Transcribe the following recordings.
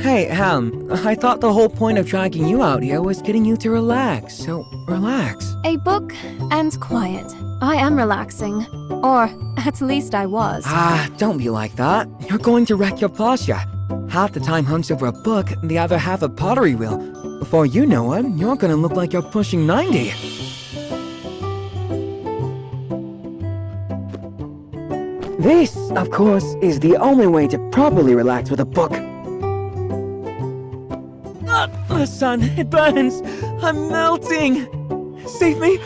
Hey, I thought the whole point of dragging you out here was getting you to relax, so relax. A book and quiet. I am relaxing. Or, at least I was. Don't be like that. You're going to wreck your posture. Half the time hunched over a book, the other half a pottery wheel. Before you know it, you're gonna look like you're pushing 90. This, of course, is the only way to properly relax with a book. The sun, it burns! I'm melting! Save me!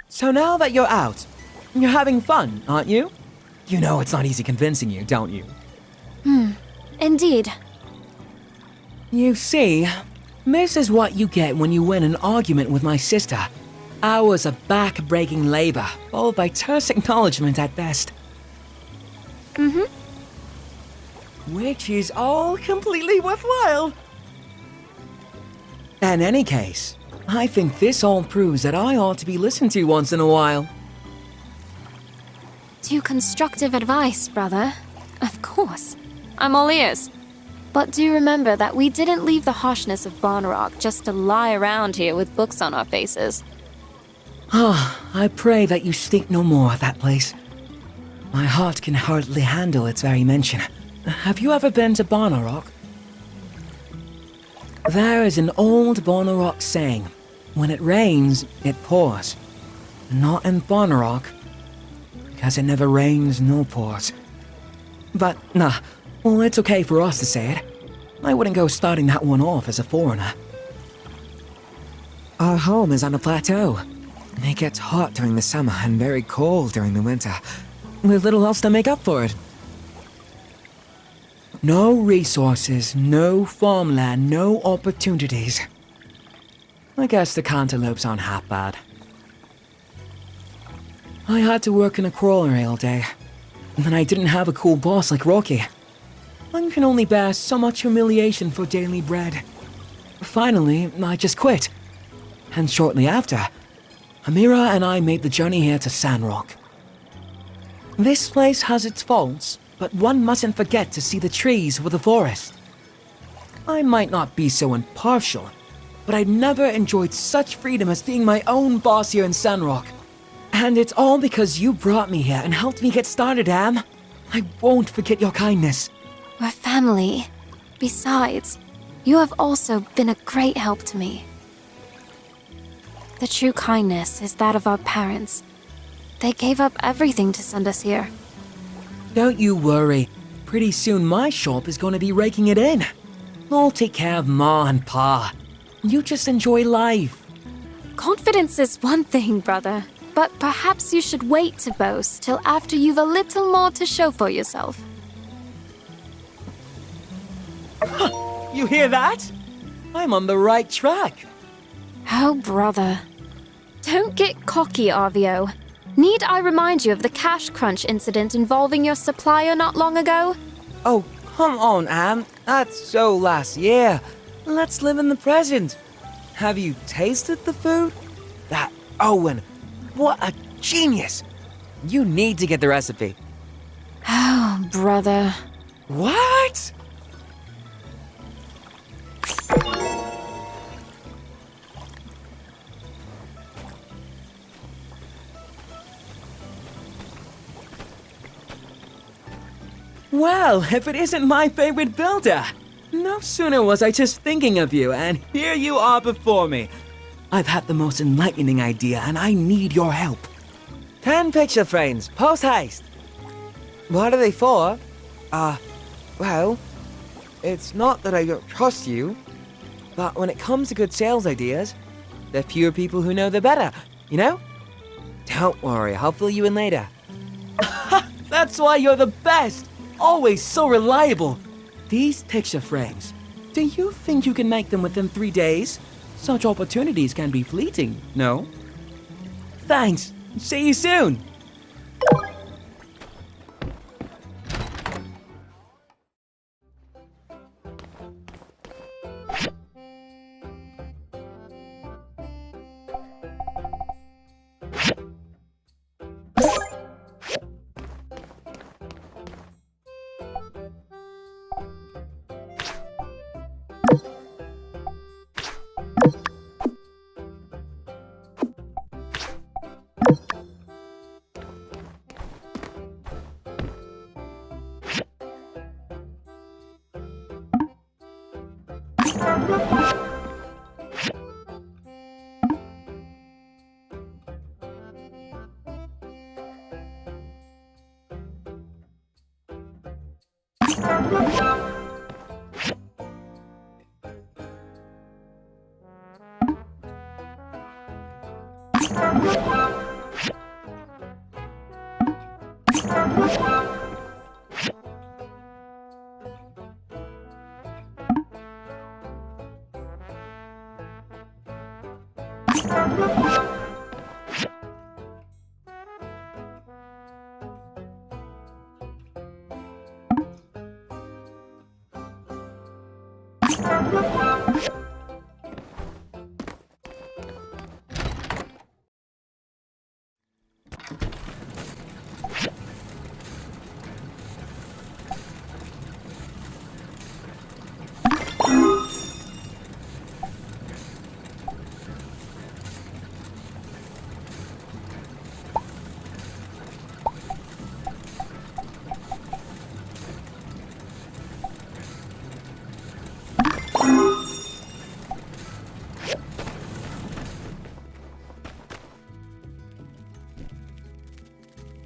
So now that you're out, you're having fun, aren't you? You know it's not easy convincing you, don't you? Indeed. You see, this is what you get when you win an argument with my sister. Hours of back-breaking labor, followed by terse acknowledgement at best. Which is all completely worthwhile. In any case, I think this all proves that I ought to be listened to once in a while. To constructive advice, brother. Of course. I'm all ears. But do remember that we didn't leave the harshness of Barnarock just to lie around here with books on our faces. I pray that you speak no more of that place. My heart can hardly handle its very mention. Have you ever been to Barnarock? There is an old Barnarock saying, when it rains, it pours. Not in Barnarock, because it never rains nor pours. But, nah, well, it's okay for us to say it. I wouldn't go starting that one off as a foreigner. Our home is on a plateau. It gets hot during the summer and very cold during the winter, with little else to make up for it. No resources, no farmland, no opportunities. I guess the cantaloupes aren't half bad. I had to work in a crawlery all day, and then I didn't have a cool boss like Rocky. One can only bear so much humiliation for daily bread. Finally, I just quit. And shortly after, Amira and I made the journey here to Sandrock. This place has its faults, but one mustn't forget to see the trees with the forest. I might not be so impartial, but I'd never enjoyed such freedom as being my own boss here in Sandrock. And it's all because you brought me here and helped me get started, Am. I won't forget your kindness. We're family. Besides, you have also been a great help to me. The true kindness is that of our parents. They gave up everything to send us here. Don't you worry. Pretty soon my shop is going to be raking it in. I'll take care of Ma and Pa. You just enjoy life. Confidence is one thing, brother. But perhaps you should wait to boast till after you've a little more to show for yourself. You hear that? I'm on the right track. Oh, brother. Don't get cocky, Arvio. Need I remind you of the cash crunch incident involving your supplier not long ago? Oh, come on, Am. That's so last year. Let's live in the present. Have you tasted the food? That Owen, what a genius. You need to get the recipe. Oh, brother. What? Well, if it isn't my favorite builder. No sooner was I just thinking of you, and here you are before me. I've had the most enlightening idea, and I need your help. 10 picture frames, post haste. What are they for? Well, it's not that I don't trust you, but when it comes to good sales ideas, there are fewer people who know the better, you know? Don't worry, I'll fill you in later. That's why you're the best! Always so reliable. These picture frames, do you think you can make them within 3 days? Such opportunities can be fleeting, no? Thanks. See you soon.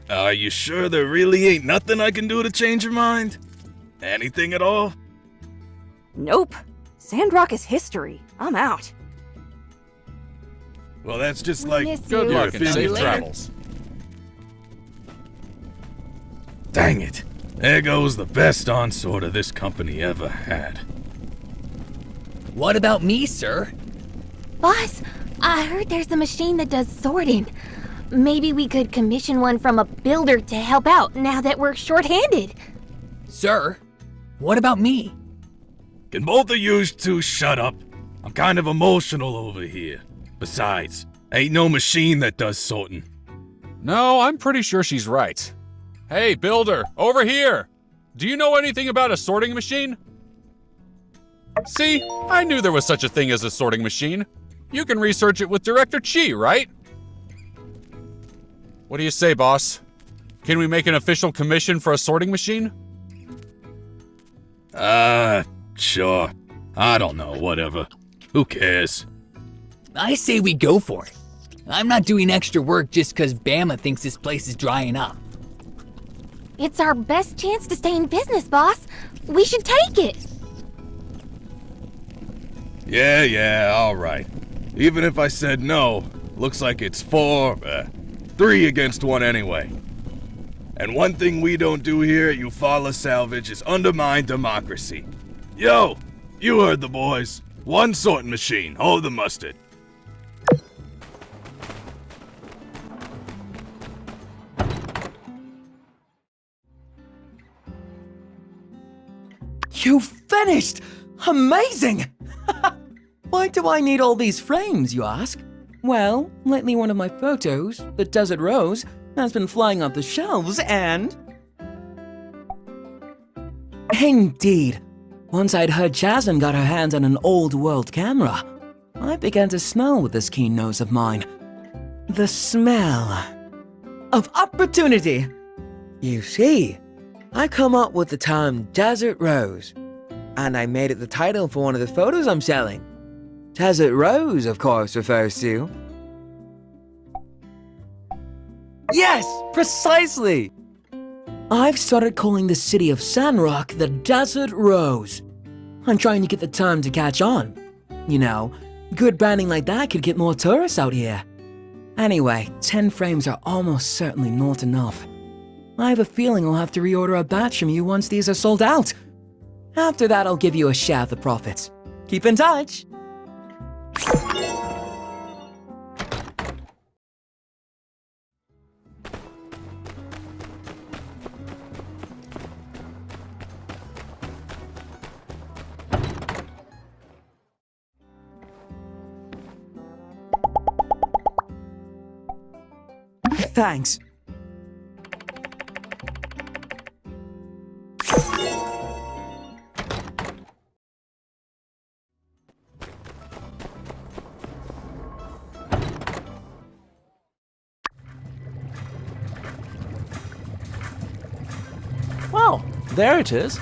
Are you sure there really ain't nothing I can do to change your mind? Anything at all? Nope. Sandrock is history. I'm out. Well, that's just We like miss Good you. luck and busy safe later. travels. Dang it. There goes the best onsorter this company ever had. What about me, sir? Boss, I heard there's a machine that does sorting. Maybe we could commission one from a builder to help out now that we're short-handed. Sir, what about me? Can both of you two shut up? I'm kind of emotional over here. Besides, ain't no machine that does sorting. No, I'm pretty sure she's right. Hey, builder, over here! Do you know anything about a sorting machine? See, I knew there was such a thing as a sorting machine. You can research it with Director Chi, right? What do you say, boss? Can we make an official commission for a sorting machine? Sure. I don't know, whatever. Who cares? I say we go for it. I'm not doing extra work just because Bama thinks this place is drying up. It's our best chance to stay in business, boss. We should take it. Yeah, alright. Even if I said no, looks like it's 3 against 1 anyway. And one thing we don't do here at Eufaula Salvage is undermine democracy. Yo, you heard the boys. One sorting machine, hold the mustard. You finished! Amazing! Why do I need all these frames, you ask? Well, lately one of my photos, the Desert Rose, has been flying off the shelves and... Indeed. Once I'd heard Jasmine got her hands on an old world camera, I began to smell with this keen nose of mine. The smell of opportunity. You see, I come up with the term Desert Rose, and I made it the title for one of the photos I'm selling. Desert Rose, of course, refers to... Yes, precisely! I've started calling the city of Sandrock the Desert Rose. I'm trying to get the term to catch on. You know, good branding like that could get more tourists out here. Anyway, 10 frames are almost certainly not enough. I have a feeling I'll have to reorder a batch from you once these are sold out. After that, I'll give you a share of the profits. Keep in touch! Thanks. Well, there it is.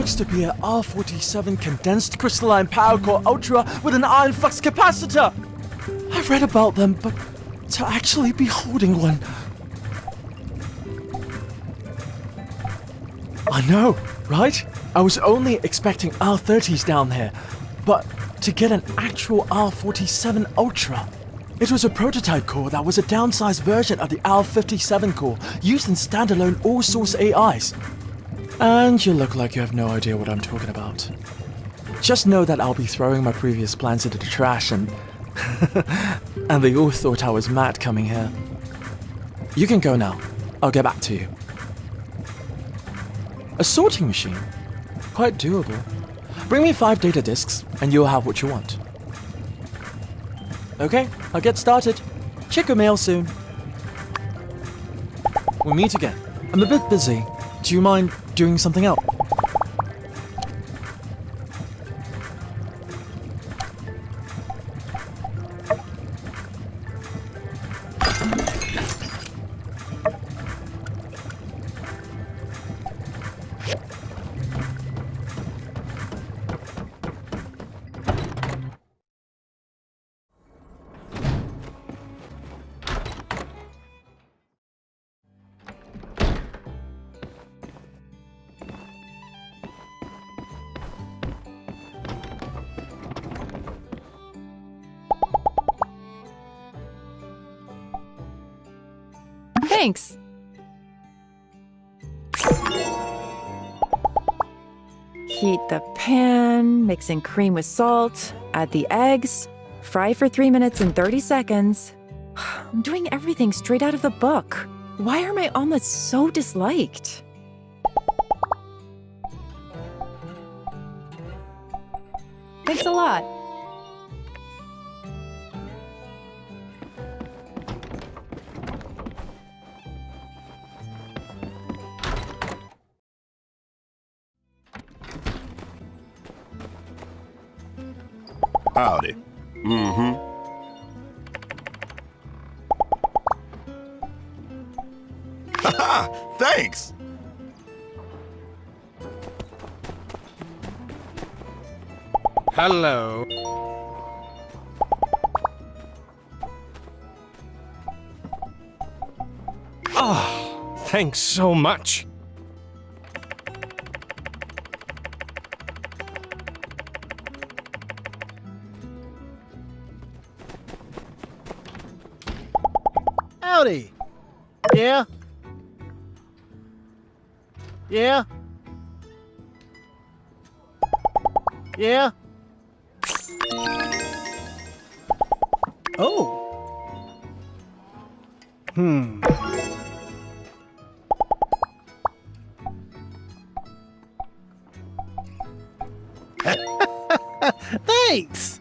looks to be an R47 condensed crystalline power core ultra with an iron flux capacitor. I've read about them, but to actually be holding one. I know, right? I was only expecting R30s down here, but to get an actual R47 Ultra. It was a prototype core that was a downsized version of the R57 core used in standalone all-source AIs. And you look like you have no idea what I'm talking about. Just know that I'll be throwing my previous plans into the trash and... and they all thought I was mad coming here. You can go now. I'll get back to you. A sorting machine? Quite doable. Bring me 5 data disks, and you'll have what you want. Okay, I'll get started. Check your mail soon. We'll meet again. I'm a bit busy. Do you mind doing something else? Thanks. Heat the pan, mix in cream with salt, add the eggs, fry for 3 minutes and 30 seconds. I'm doing everything straight out of the book. Why are my omelets so disliked? Thanks a lot. Howdy. Mm-hmm. Haha, thanks! Hello. Oh, thanks so much. Howdy. Yeah? Yeah? Yeah? Oh. Thanks.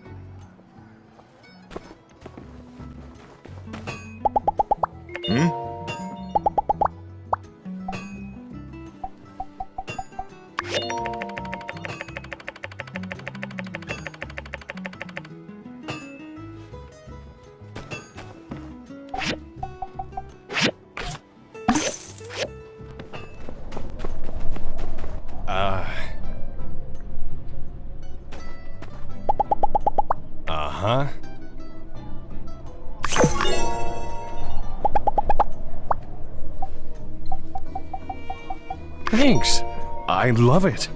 Uh-huh. Thanks. I love it.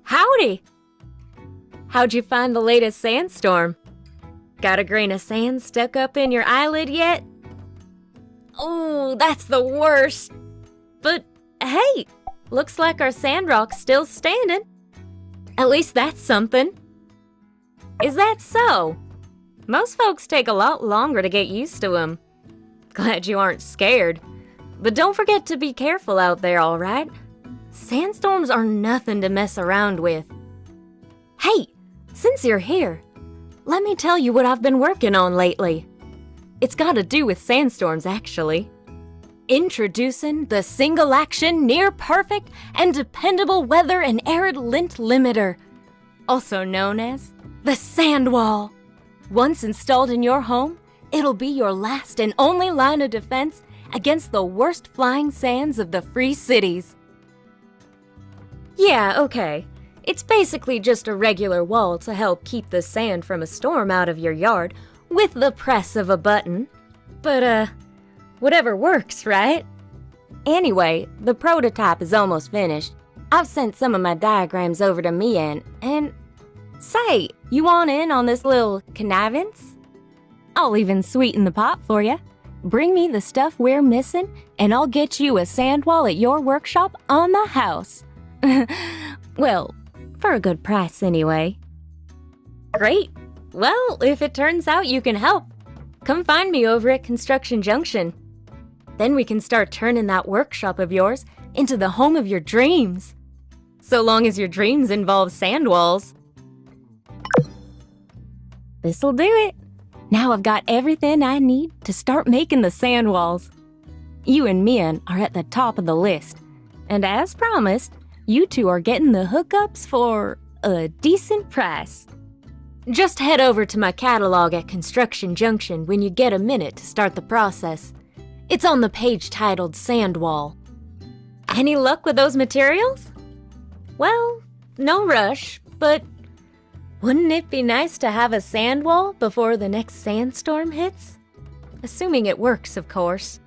Howdy! How'd you find the latest sandstorm? Got a grain of sand stuck up in your eyelid yet? Oh, that's the worst. But hey, looks like our sandrock's still standing. At least that's something. Is that so? Most folks take a lot longer to get used to them. Glad you aren't scared. But don't forget to be careful out there, alright? Sandstorms are nothing to mess around with. Hey, since you're here, let me tell you what I've been working on lately. It's got to do with sandstorms, actually. Introducing the single-action, near-perfect, and dependable weather and arid lint limiter, also known as the sand wall. Once installed in your home, It'll be your last and only line of defense against the worst flying sands of the Free Cities. Yeah, okay. It's basically just a regular wall to help keep the sand from a storm out of your yard with the press of a button. But, whatever works, right? Anyway, the prototype is almost finished. I've sent some of my diagrams over to Mian, and say, you want in on this little connivance? I'll even sweeten the pot for you. Bring me the stuff we're missing, and I'll get you a sand wall at your workshop on the house. Well, for a good price anyway. Great. Well, if it turns out you can help, come find me over at Construction Junction. Then we can start turning that workshop of yours into the home of your dreams. So long as your dreams involve sand walls. This'll do it. Now I've got everything I need to start making the sand walls. You and Mian are at the top of the list. And as promised, you two are getting the hookups for a decent price. Just head over to my catalog at Construction Junction when you get a minute to start the process. It's on the page titled Sand Wall. Any luck with those materials? Well, no rush, but wouldn't it be nice to have a sand wall before the next sandstorm hits? Assuming it works, of course.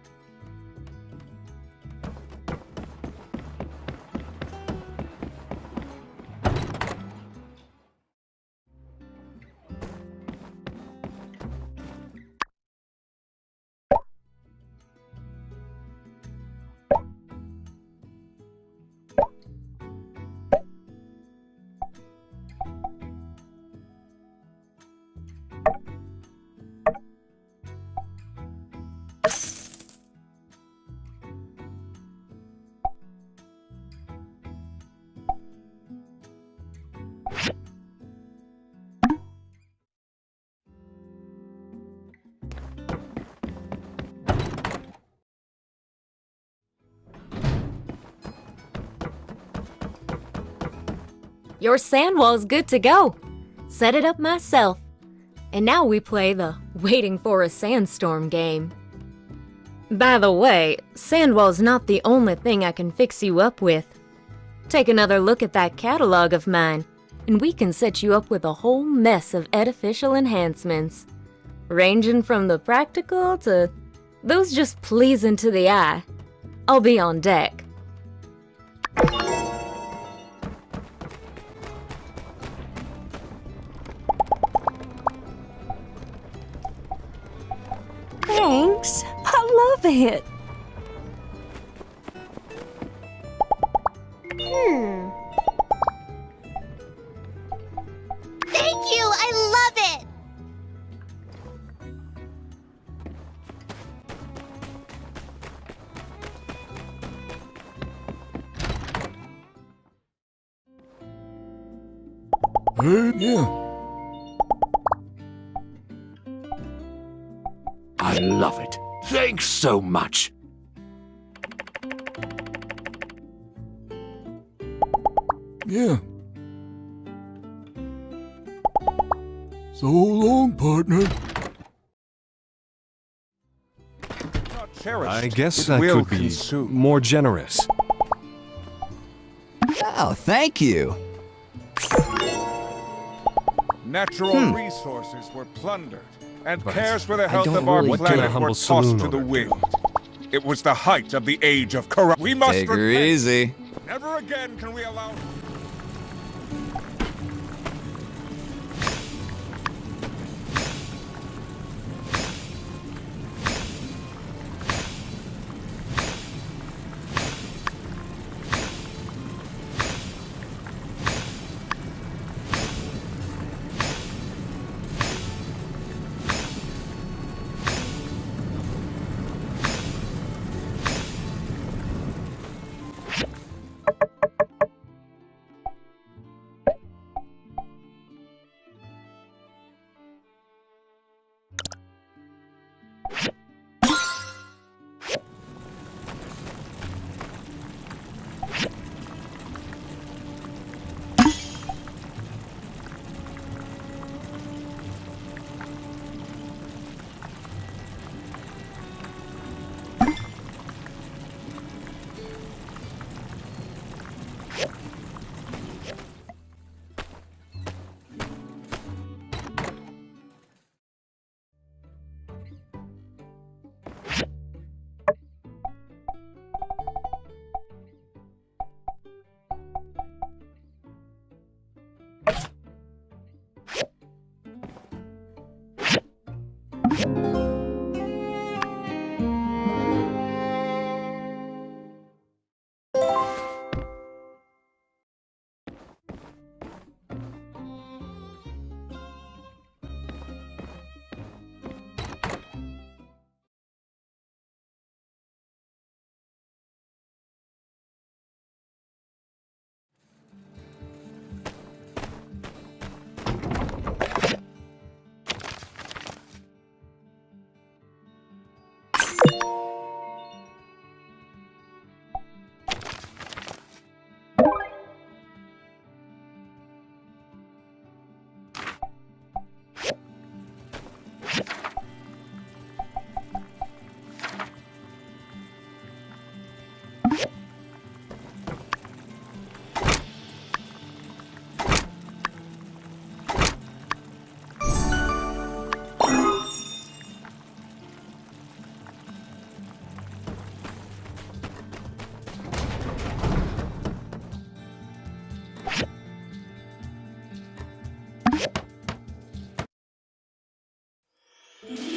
Your sand wall's good to go. Set it up myself. And now we play the waiting for a sandstorm game. By the way, sand wall's not the only thing I can fix you up with. Take another look at that catalog of mine, and we can set you up with a whole mess of artificial enhancements, ranging from the practical to those just pleasing to the eye. I'll be on deck. Thanks. I love it. Thank you! I love it! Yeah. I love it. Thanks so much. Yeah. So long, partner. I guess I could be more generous. Oh, thank you. Natural resources were plundered, and But cares for the I health don't of our really get a planet humble were saloon tossed to the owner. wind. It was the height of the age of corruption. We must Take her repent. easy. Never again can we allow...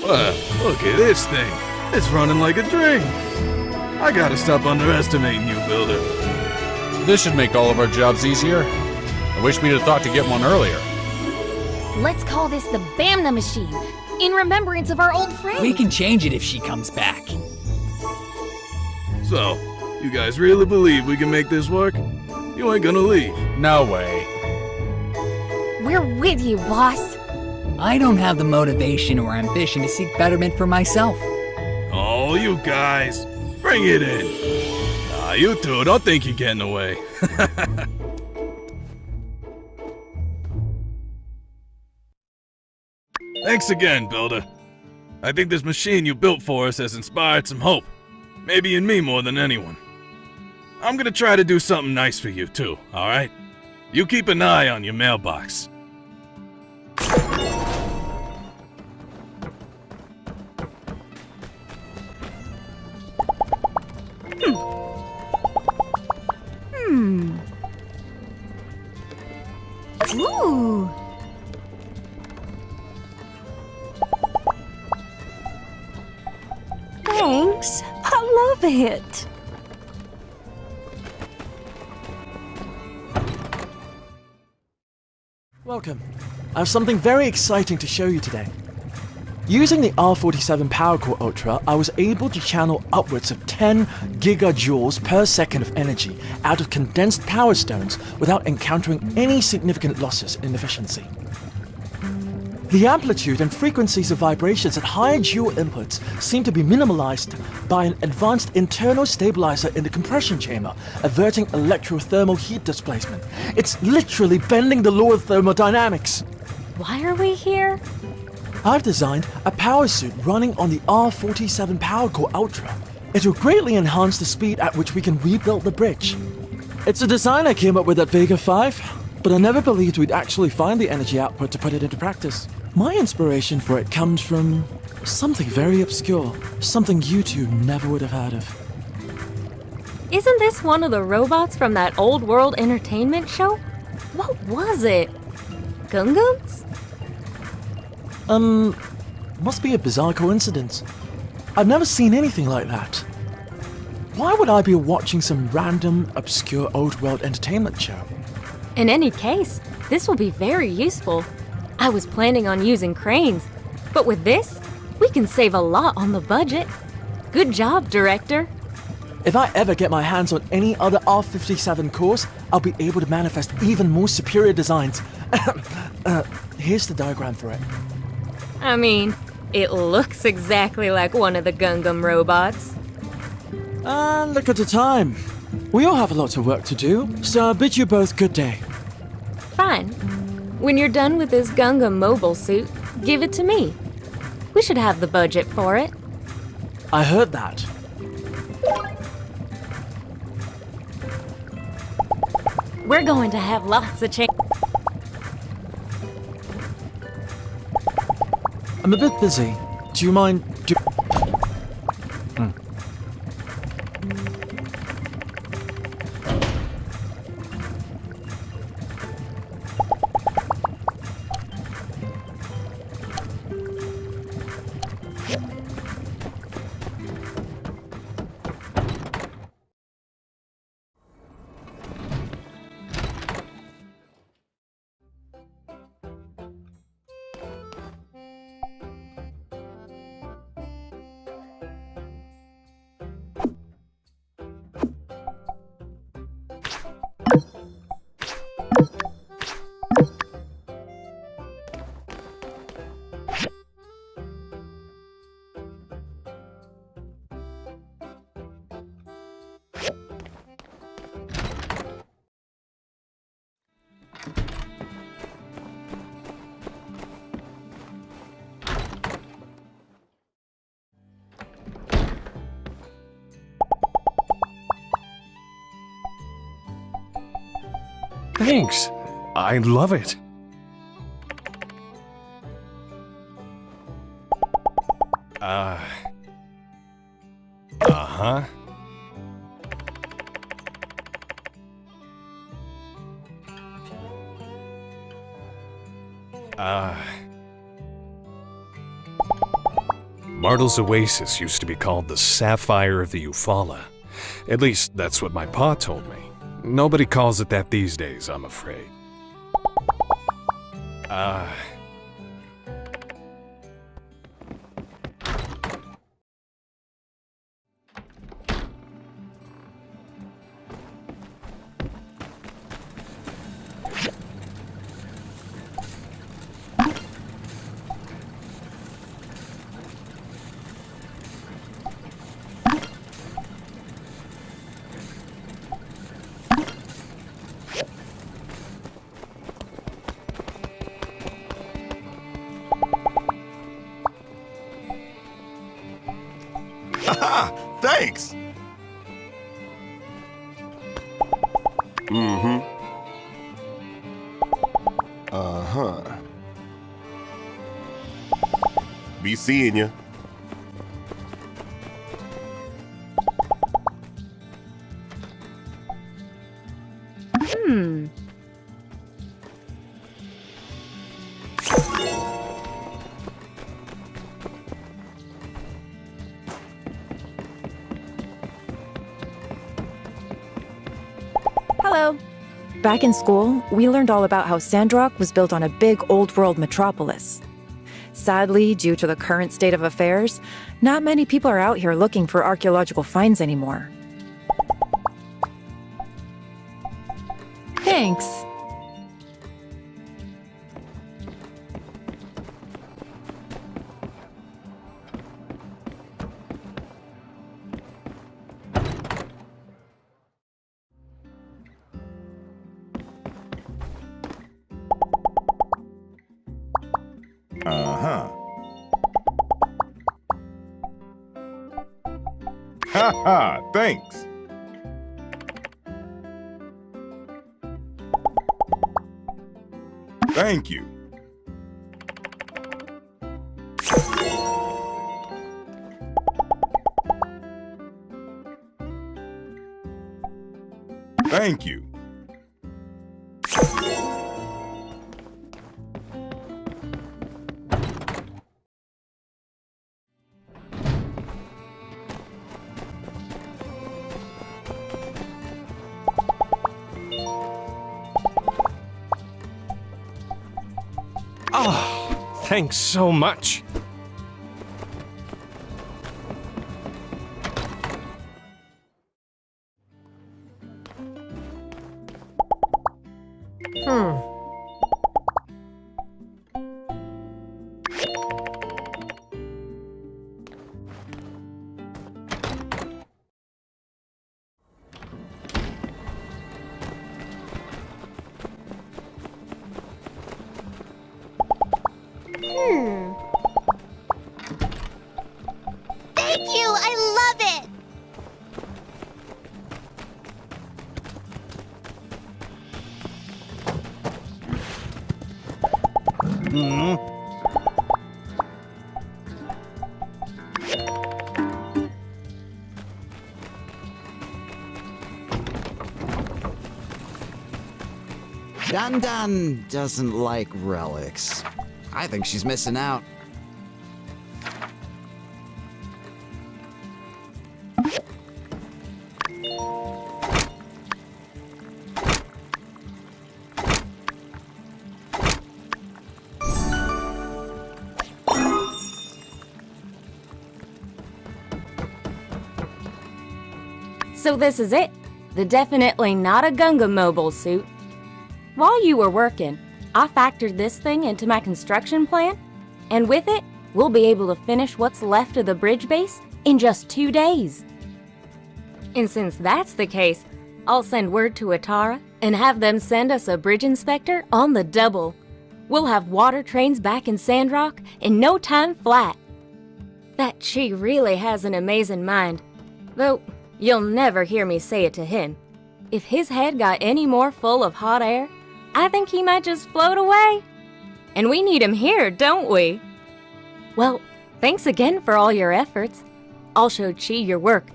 Wow, look at this thing. It's running like a dream. I gotta stop underestimating you, Builder. This should make all of our jobs easier. I wish we'd have thought to get one earlier. Let's call this the Bamna machine, in remembrance of our old friend. We can change it if she comes back. So, you guys really believe we can make this work? You ain't gonna leave. No way. We're with you, boss. I don't have the motivation or ambition to seek betterment for myself. Oh, you guys. Bring it in. Nah, you two, don't think you're getting away. Thanks again, Builder. I think this machine you built for us has inspired some hope. Maybe in me more than anyone. I'm gonna try to do something nice for you too, alright? You keep an eye on your mailbox. Ooh. Thanks. I love it. Welcome. I have something very exciting to show you today. Using the R47 Power Core Ultra, I was able to channel upwards of 10 gigajoules per second of energy out of condensed power stones without encountering any significant losses in efficiency. The amplitude and frequencies of vibrations at higher joule inputs seem to be minimalized by an advanced internal stabilizer in the compression chamber, averting electrothermal heat displacement. It's literally bending the law of thermodynamics. Why are we here? I've designed a power suit running on the R47 Power Core Ultra. It will greatly enhance the speed at which we can rebuild the bridge. It's a design I came up with at Vega 5, but I never believed we'd actually find the energy output to put it into practice. My inspiration for it comes from something very obscure, something you two never would have heard of. Isn't this one of the robots from that old world entertainment show? What was it? Gungams? Must be a bizarre coincidence. I've never seen anything like that. Why would I be watching some random, obscure old world entertainment show? In any case, this will be very useful. I was planning on using cranes, but with this, we can save a lot on the budget. Good job, Director. If I ever get my hands on any other R57 cores, I'll be able to manifest even more superior designs. Here's the diagram for it. I mean, it looks exactly like one of the Gungam robots. And look at the time. We all have a lot of work to do, so I bid you both good day. Fine. When you're done with this Gungam mobile suit, give it to me. We should have the budget for it. I heard that. We're going to have lots of change. I'm a bit busy. Do you mind? Thanks. I love it. Uh-huh. Martel's Oasis used to be called the Sapphire of the Eufaula. At least, that's what my pa told me. Nobody calls it that these days, I'm afraid. Haha! Thanks! Mm-hmm. Uh-huh. Be seeing ya. Hello. Back in school, we learned all about how Sandrock was built on a big old-world metropolis. Sadly, due to the current state of affairs, not many people are out here looking for archaeological finds anymore. Thanks. Uh-huh. Haha, thanks. Thank you. Thank you. Oh, thanks so much. Thank you! I love it! Dan Dan doesn't like relics. I think she's missing out. So this is it. The definitely not a Gunga mobile suit. While you were working, I factored this thing into my construction plan, and with it, we'll be able to finish what's left of the bridge base in just 2 days. And since that's the case, I'll send word to Atara and have them send us a bridge inspector on the double. We'll have water trains back in Sandrock in no time flat. That Chi really has an amazing mind, though you'll never hear me say it to him. If his head got any more full of hot air, I think he might just float away. And we need him here, don't we? Well, thanks again for all your efforts. I'll show Chi your work.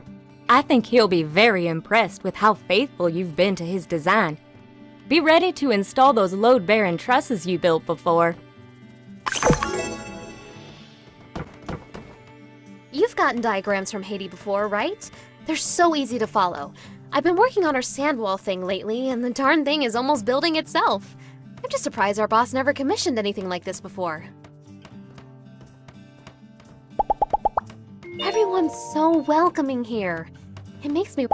I think he'll be very impressed with how faithful you've been to his design. Be ready to install those load-bearing trusses you built before. You've gotten diagrams from Haiti before, right? They're so easy to follow. I've been working on our sand wall thing lately, and the darn thing is almost building itself. I'm just surprised our boss never commissioned anything like this before. Everyone's so welcoming here. It makes me...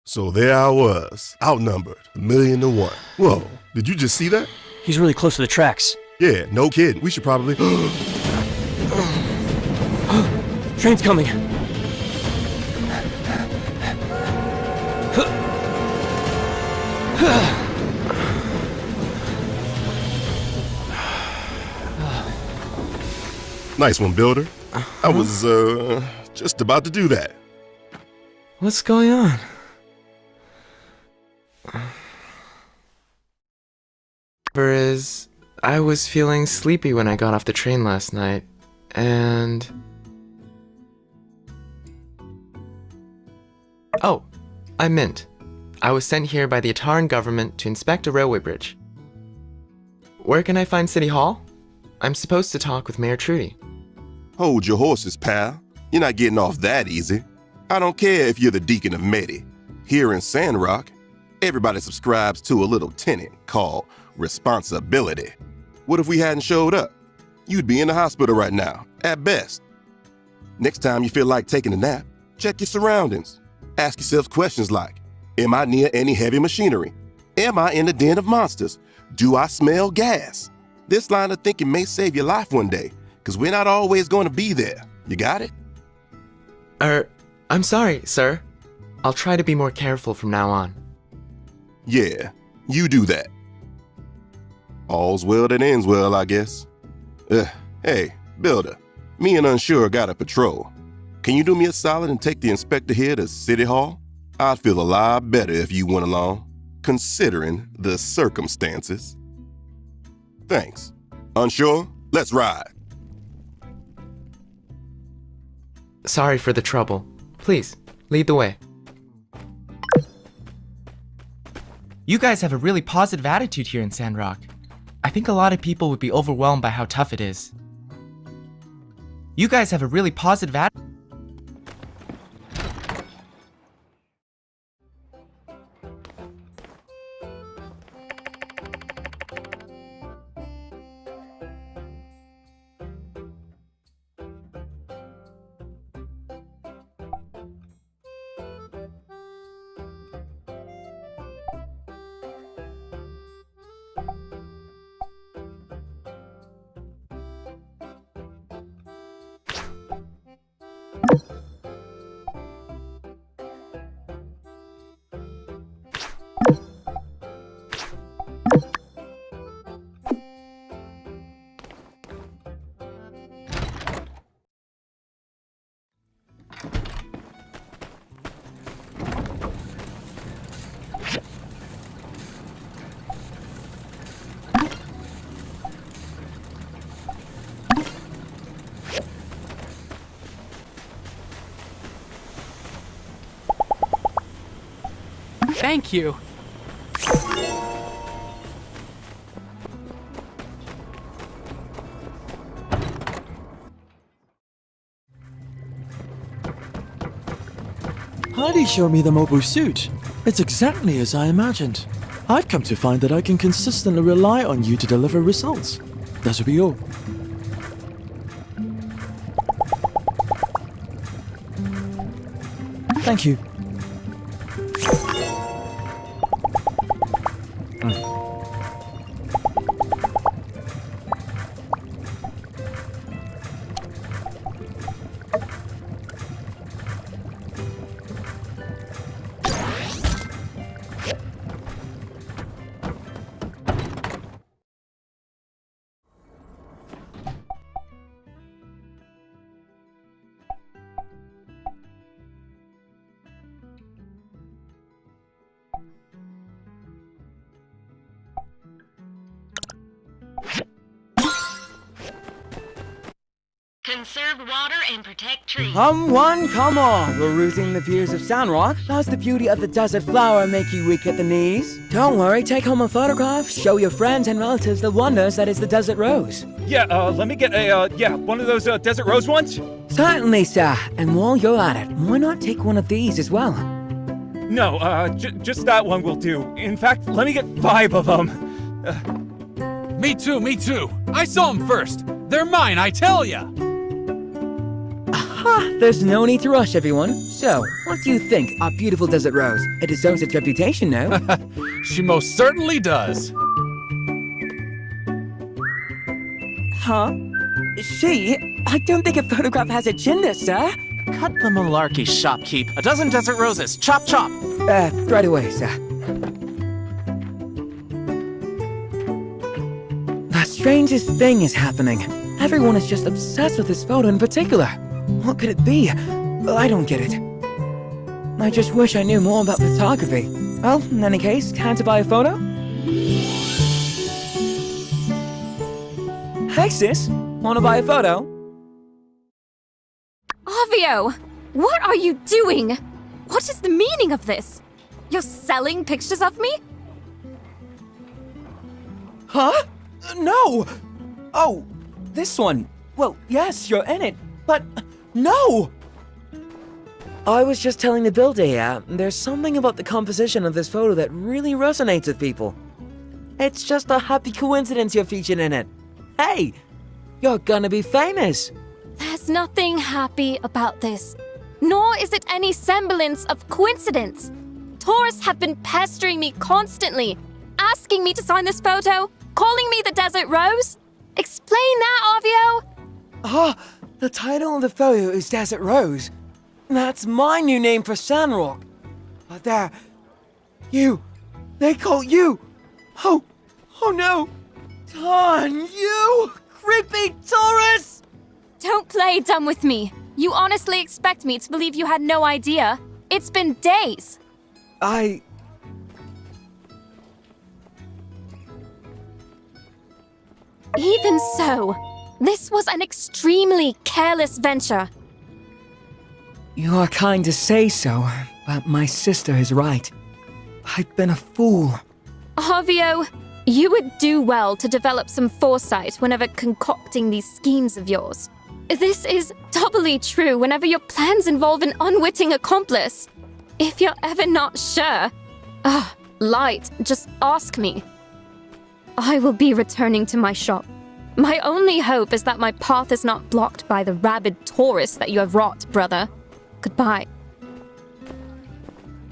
So there I was, outnumbered, 1,000,000 to 1. Whoa, did you just see that? He's really close to the tracks. Yeah, no kidding. We should probably... Train's coming. Nice one, Builder. I was, just about to do that. What's going on? Is I was feeling sleepy when I got off the train last night, and... Oh, I'm Mint. I was sent here by the Ataran government to inspect a railway bridge. Where can I find City Hall? I'm supposed to talk with Mayor Trudy. Hold your horses, pal. You're not getting off that easy. I don't care if you're the Deacon of Medi. Here in Sandrock, everybody subscribes to a little tenet called responsibility. What if we hadn't showed up? You'd be in the hospital right now, at best. Next time you feel like taking a nap, check your surroundings. Ask yourselves questions like, am I near any heavy machinery? Am I in a den of monsters? Do I smell gas? This line of thinking may save your life one day, because we're not always going to be there. You got it? I'm sorry, sir. I'll try to be more careful from now on. Yeah, you do that. All's well that ends well, I guess. Hey, Builder, me and Unsure got a patrol. Can you do me a solid and take the inspector here to City Hall? I'd feel a lot better if you went along, considering the circumstances. Thanks. Unsure, let's ride. Sorry for the trouble. Please, lead the way. You guys have a really positive attitude here in Sandrock. I think a lot of people would be overwhelmed by how tough it is. You guys have a really positive attitude. Thank you. Heidi showed me the mobile suit. It's exactly as I imagined. I've come to find that I can consistently rely on you to deliver results. That will be all. Thank you. Conserve water and protect trees. Come one, come all. Perusing the views of Sandrock. Does the beauty of the desert flower make you weak at the knees? Don't worry, take home a photograph. Show your friends and relatives the wonders that is the desert rose. Yeah, let me get a, one of those desert rose ones? Certainly, sir. And while you're at it, why not take one of these as well? No, just that one will do. In fact, let me get 5 of them. Me too, me too. I saw them first. They're mine, I tell ya. There's no need to rush, everyone. So, what do you think, our beautiful desert rose? It deserves its reputation, no? She most certainly does. Huh? She? I don't think a photograph has a gender, sir. Cut the malarkey, shopkeep. A dozen desert roses. Chop, chop. Right away, sir. The strangest thing is happening. Everyone is just obsessed with this photo in particular. What could it be? I don't get it. I just wish I knew more about photography. Well, in any case, time to buy a photo? Hey sis, wanna buy a photo? Avio! What are you doing? What is the meaning of this? You're selling pictures of me? Huh? No! Oh, this one. Well, yes, you're in it, but no! I was just telling the builder here, there's something about the composition of this photo that really resonates with people. It's just a happy coincidence you're featured in it. Hey, you're gonna be famous. There's nothing happy about this, nor is it any semblance of coincidence. Tourists have been pestering me constantly, asking me to sign this photo, calling me the Desert Rose. Explain that, Avio! The title of the photo is Desert Rose. That's my new name for Sandrock. But they call you. Oh no. Darn you, creepy tourist! Don't play dumb with me. You honestly expect me to believe you had no idea? It's been days. Even so, this was an extremely careless venture. You are kind to say so, but my sister is right. I've been a fool. Avio, You would do well to develop some foresight whenever concocting these schemes of yours. This is doubly true whenever your plans involve an unwitting accomplice. If you're ever not sure, Light, just ask me. I will be returning to my shop. My only hope is that my path is not blocked by the rabid tourists that you have wrought, brother. Goodbye.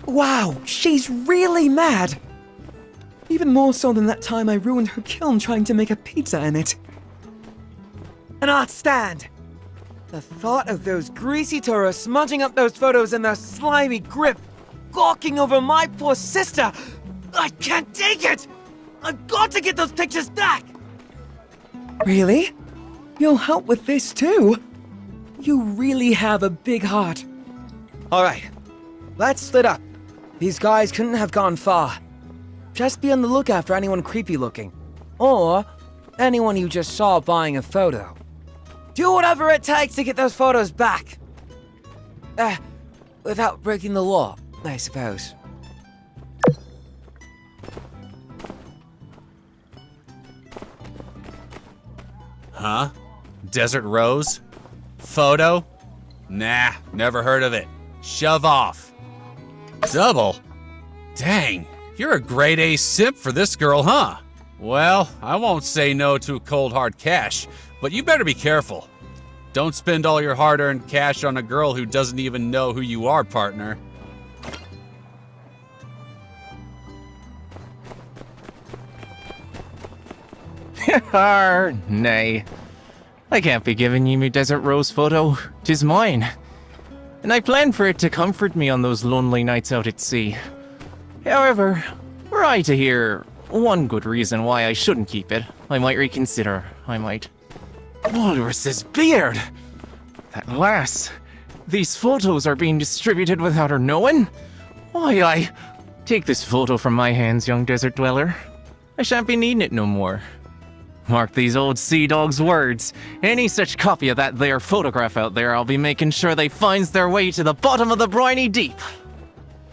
Wow, she's really mad! Even more so than that time I ruined her kiln trying to make a pizza in it. An art stand! The thought of those greasy tourists smudging up those photos in their slimy grip, gawking over my poor sister! I can't take it! I've got to get those pictures back! Really? You'll help with this too? You really have a big heart. Alright, let's split up. These guys couldn't have gone far. Just be on the lookout for anyone creepy looking. Or anyone you just saw buying a photo. Do whatever it takes to get those photos back. Without breaking the law, I suppose. Huh? Desert Rose? Photo? Nah, never heard of it. Shove off. Double? Dang, you're a grade A simp for this girl, huh? Well, I won't say no to cold hard cash, but you better be careful. Don't spend all your hard-earned cash on a girl who doesn't even know who you are, partner. Nay. I can't be giving you my Desert Rose photo. 'Tis mine. And I planned for it to comfort me on those lonely nights out at sea. However, were I to hear one good reason why I shouldn't keep it, I might reconsider. I might. Walrus's beard! That lass! These photos are being distributed without her knowing? Why, take this photo from my hands, young desert dweller. I shan't be needing it no more. Mark these old sea dogs' words. Any such copy of that there photograph out there, I'll be making sure they finds their way to the bottom of the briny deep.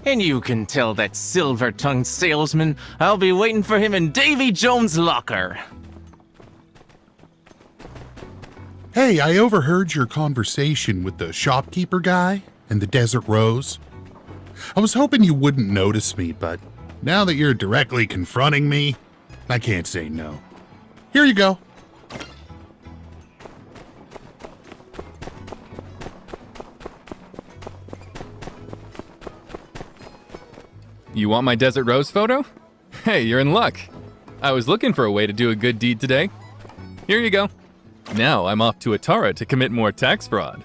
And you can tell that silver-tongued salesman I'll be waiting for him in Davy Jones' locker. Hey, I overheard your conversation with the shopkeeper guy and the Desert Rose. I was hoping you wouldn't notice me, but now that you're directly confronting me, I can't say no. Here you go. You want my Desert Rose photo? Hey, you're in luck. I was looking for a way to do a good deed today. Here you go. Now I'm off to Atara to commit more tax fraud.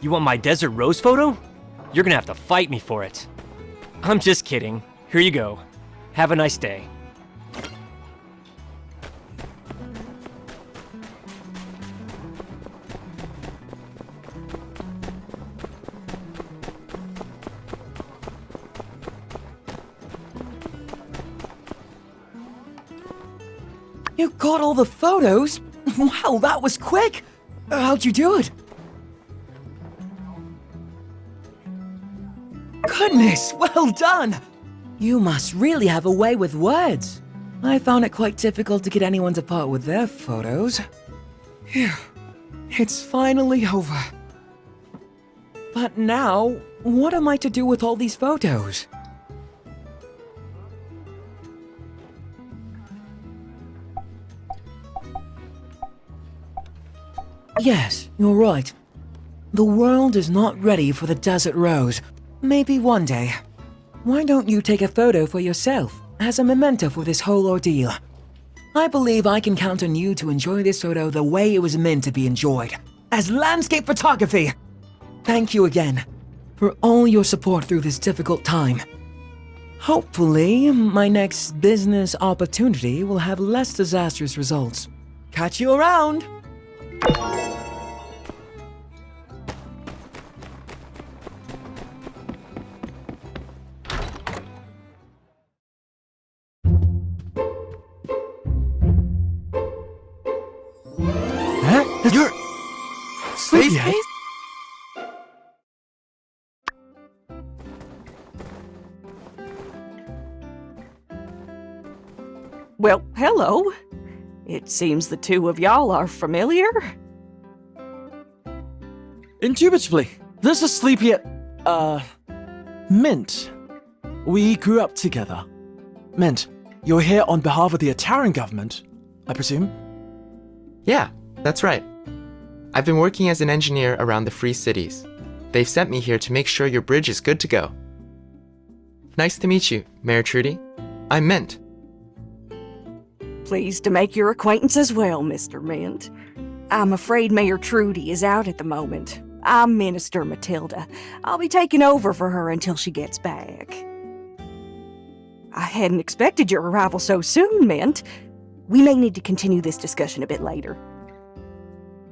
You want my Desert Rose photo? You're gonna have to fight me for it. I'm just kidding. Here you go. Have a nice day. You got all the photos? Wow, that was quick! How'd you do it? Goodness, well done! You must really have a way with words. I found it quite difficult to get anyone to part with their photos. Phew, it's finally over. But now, what am I to do with all these photos? Yes, you're right. The world is not ready for the Desert Rose. Maybe one day. Why don't you take a photo for yourself, as a memento for this whole ordeal? I believe I can count on you to enjoy this photo the way it was meant to be enjoyed, as landscape photography! Thank you again, for all your support through this difficult time. Hopefully, my next business opportunity will have less disastrous results. Catch you around! You're... Sleepyhead? Well, hello. It seems the two of y'all are familiar. Indubitably. This is Sleepyhead... Mint. We grew up together. Mint, you're here on behalf of the Ataran government, I presume? Yeah, that's right. I've been working as an engineer around the Free Cities. They've sent me here to make sure your bridge is good to go. Nice to meet you, Mayor Trudy. I'm Mint. Pleased to make your acquaintance as well, Mr. Mint. I'm afraid Mayor Trudy is out at the moment. I'm Minister Matilda. I'll be taking over for her until she gets back. I hadn't expected your arrival so soon, Mint. We may need to continue this discussion a bit later.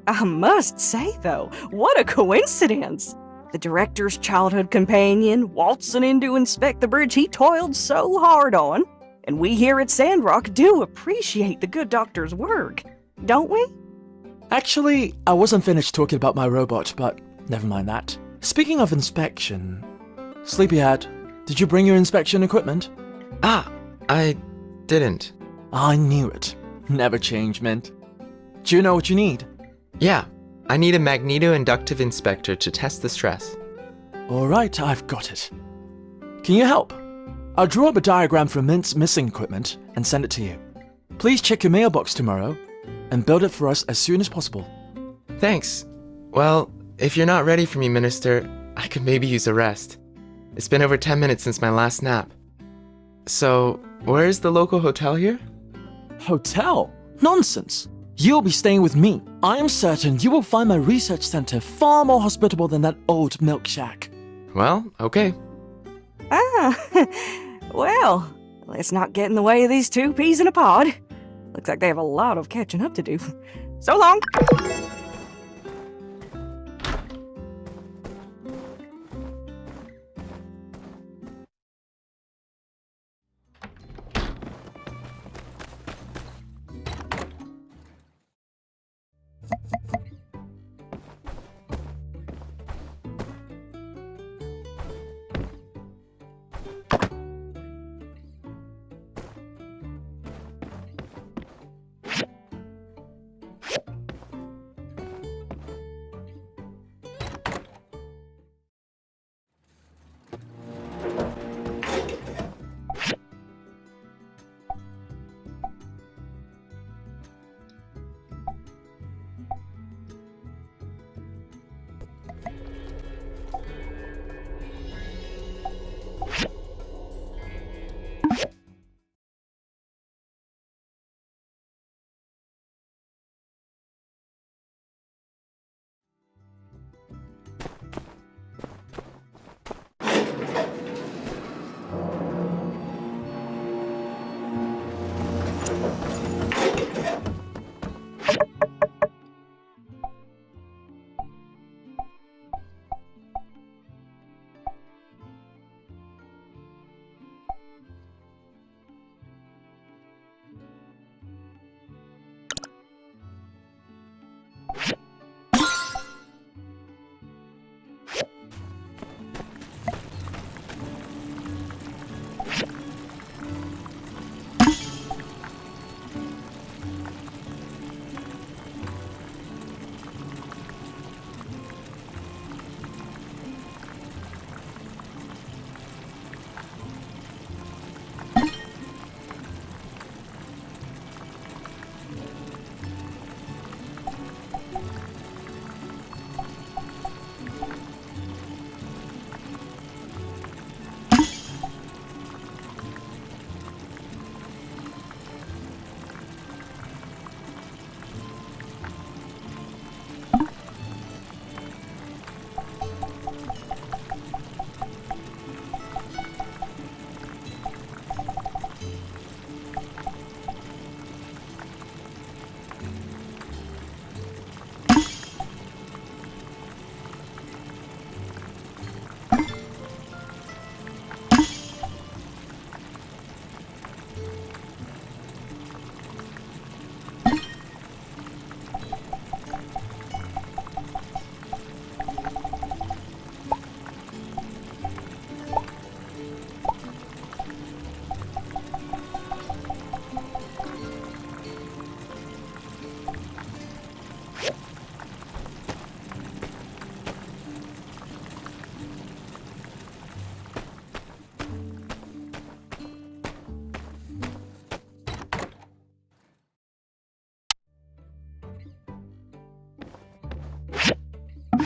I must say, though, what a coincidence! The director's childhood companion waltzing in to inspect the bridge he toiled so hard on, and we here at Sandrock do appreciate the good doctor's work, don't we? Actually, I wasn't finished talking about my robot, but never mind that. Speaking of inspection, Sleepyhead, did you bring your inspection equipment? Ah, I didn't. I knew it. Never change, Mint. Do you know what you need? Yeah, I need a magneto-inductive inspector to test the stress. Alright, I've got it. Can you help? I'll draw up a diagram for Mint's missing equipment and send it to you. Please check your mailbox tomorrow and build it for us as soon as possible. Thanks. Well, if you're not ready for me, Minister, I could maybe use a rest. It's been over 10 minutes since my last nap. So, where is the local hotel here? Hotel? Nonsense! You'll be staying with me. I am certain you will find my research center far more hospitable than that old milk shack. Well, okay. Well, let's not get in the way of these two peas in a pod. Looks like they have a lot of catching up to do. So long!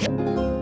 Bye.